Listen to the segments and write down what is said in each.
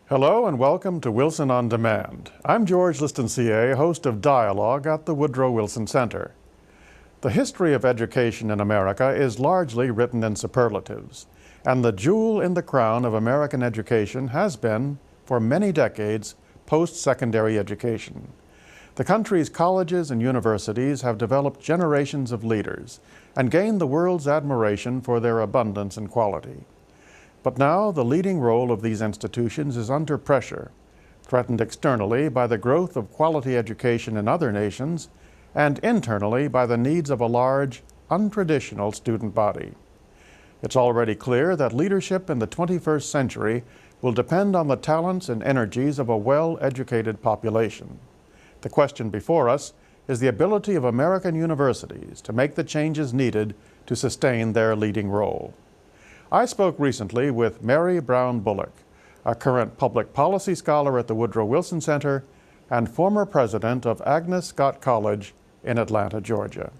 Hello and welcome to Wilson On Demand. I'm George Listencier, host of Dialogue at the Woodrow Wilson Center. The history of education in America is largely written in superlatives, and the jewel in the crown of American education has been, for many decades, post-secondary education. The country's colleges and universities have developed generations of leaders and gained the world's admiration for their abundance and quality. But now the leading role of these institutions is under pressure, threatened externally by the growth of quality education in other nations and internally by the needs of a large, untraditional student body. It's already clear that leadership in the 21st century will depend on the talents and energies of a well-educated population. The question before us is the ability of American universities to make the changes needed to sustain their leading role. I spoke recently with Mary Brown Bullock, a current public policy scholar at the Woodrow Wilson Center and former president of Agnes Scott College in Atlanta, Georgia.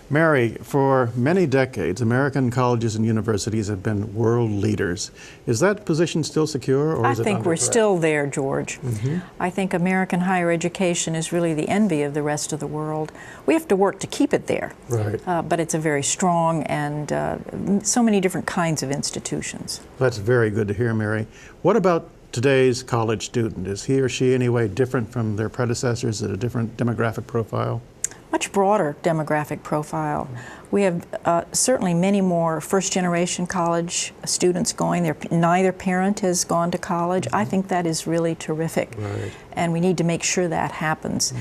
Mary, for many decades, American colleges and universities have been world leaders. Is that position still secure, or is it under threat? I think we're still there, George. I think American higher education is really the envy of the rest of the world. We have to work to keep it there, right. But it's a very strong and so many different kinds of institutions. That's very good to hear, Mary. What about today's college student? Is he or she in any way different from their predecessors, at a different demographic profile? Much broader demographic profile. We have certainly many more first-generation college students going. Neither parent has gone to college. I think that is really terrific, right. And we need to make sure that happens.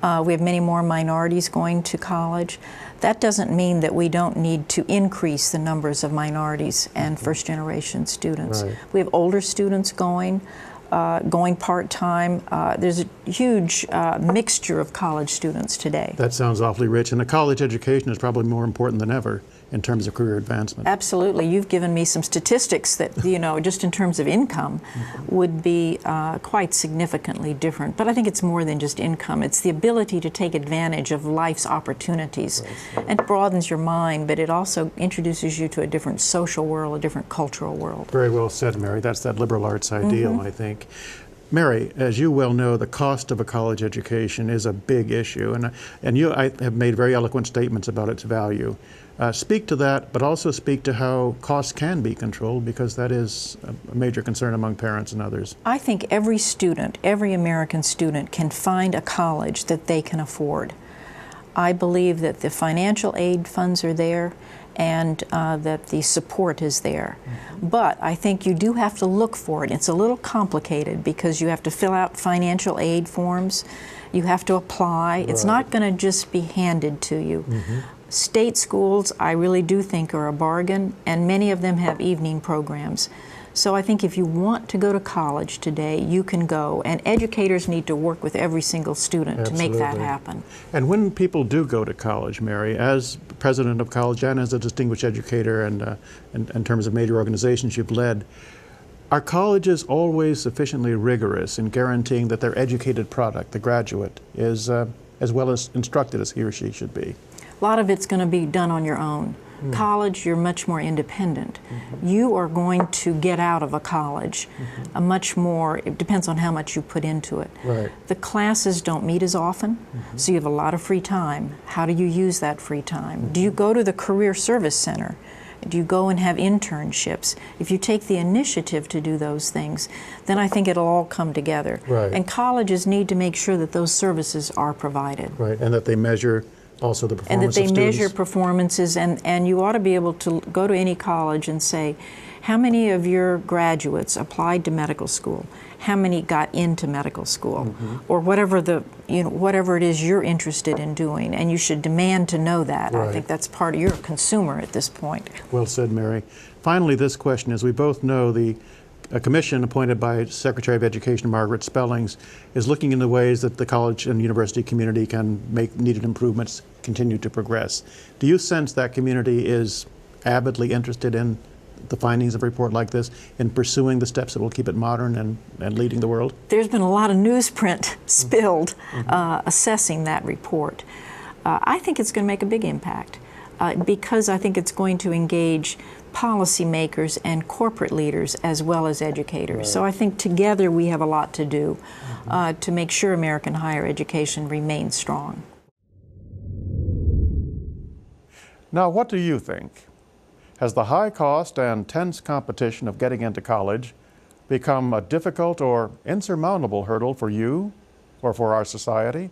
We have many more minorities going to college. That doesn't mean that we don't need to increase the numbers of minorities and first-generation students. Right. We have older students going part-time. There's a huge mixture of college students today. That sounds awfully rich, and a college education is probably more important than ever in terms of career advancement. Absolutely. You've given me some statistics that, just in terms of income, would be quite significantly different. But I think it's more than just income. It's the ability to take advantage of life's opportunities. Right. And it broadens your mind, but it also introduces you to a different social world, a different cultural world. Very well said, Mary. That's that liberal arts ideal, I think. Mary, as you well know, the cost of a college education is a big issue, and I have made very eloquent statements about its value. Speak to that, but also speak to how costs can be controlled, because that is a major concern among parents and others. I think every student, every American student, can find a college that they can afford. I believe that the financial aid funds are there, and that the support is there. But I think you do have to look for it. It's a little complicated because you have to fill out financial aid forms, you have to apply. Right. It's not going to just be handed to you. State schools, I really do think, are a bargain, and many of them have evening programs. So I think if you want to go to college today, you can go, and educators need to work with every single student to make that happen. And when people do go to college, Mary, as president of college and as a distinguished educator and in terms of major organizations you've led, are colleges always sufficiently rigorous in guaranteeing that their educated product, the graduate, is as well as instructed as he or she should be? A lot of it's going to be done on your own. College, you're much more independent. You are going to get out of a college a much more, it depends on how much you put into it. Right. The classes don't meet as often, so you have a lot of free time. How do you use that free time? Do you go to the Career Service Center? Do you go and have internships? If you take the initiative to do those things, then I think it'll all come together. Right. And colleges need to make sure that those services are provided. Right, and that they measure also the performance of students. And that they measure performances, and you ought to be able to go to any college and say, how many of your graduates applied to medical school? How many got into medical school? Or whatever whatever it is you're interested in doing, and you should demand to know that. Right. I think that's part of, you're a consumer at this point. Well said, Mary. Finally, this question, as we both know, a commission appointed by Secretary of Education Margaret Spellings is looking into ways that the college and university community can make needed improvements continue to progress. Do you sense that community is avidly interested in the findings of a report like this, in pursuing the steps that will keep it modern and leading the world? There's been a lot of newsprint spilled assessing that report. I think it's going to make a big impact because I think it's going to engage policymakers and corporate leaders as well as educators. So I think together we have a lot to do to make sure American higher education remains strong. Now, what do you think? Has the high cost and tense competition of getting into college become a difficult or insurmountable hurdle for you or for our society?